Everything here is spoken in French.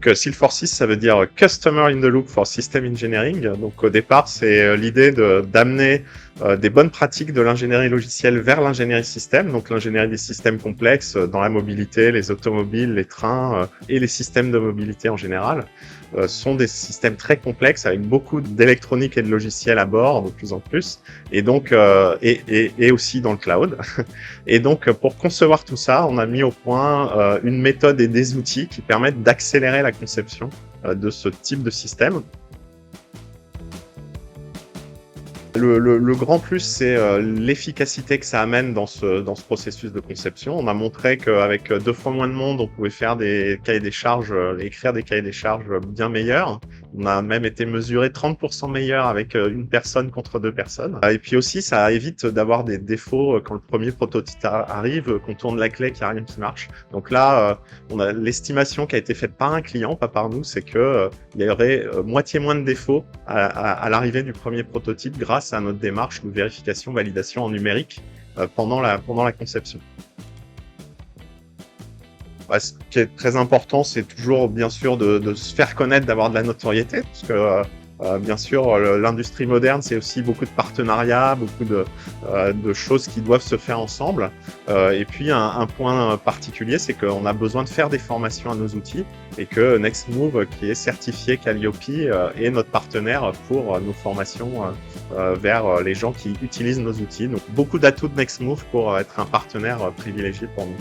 Donc, Sil46, ça veut dire Customer in the Loop for System Engineering. Donc, au départ, c'est l'idée d'amener des bonnes pratiques de l'ingénierie logicielle vers l'ingénierie système. Donc, l'ingénierie des systèmes complexes dans la mobilité, les automobiles, les trains et les systèmes de mobilité en général sont des systèmes très complexes avec beaucoup d'électronique et de logiciels à bord de plus en plus. Et donc, et aussi dans le cloud. Et donc, pour concevoir tout ça, on a mis au point une méthode et des outils qui permettent d'accélérer la conception de ce type de système. Le grand plus, c'est l'efficacité que ça amène dans ce processus de conception. On a montré qu'avec 2 fois moins de monde, on pouvait faire des cahiers des charges, écrire des cahiers des charges bien meilleurs. On a même été mesuré 30% meilleur avec une personne contre 2 personnes. Et puis aussi, ça évite d'avoir des défauts quand le premier prototype arrive, qu'on tourne la clé, qu'il n'y a rien qui marche. Donc là, on a l'estimation qui a été faite par un client, pas par nous, c'est que il y aurait moitié moins de défauts à l'arrivée du premier prototype grâce à notre démarche de vérification, validation en numérique pendant la conception. Ce qui est très important, c'est toujours bien sûr de se faire connaître, d'avoir de la notoriété, parce que bien sûr, l'industrie moderne, c'est aussi beaucoup de partenariats, beaucoup de choses qui doivent se faire ensemble. Et puis, un point particulier, c'est qu'on a besoin de faire des formations à nos outils et que Nextmove, qui est certifié Calliope, est notre partenaire pour nos formations vers les gens qui utilisent nos outils. Donc, beaucoup d'atouts de Nextmove pour être un partenaire privilégié pour nous.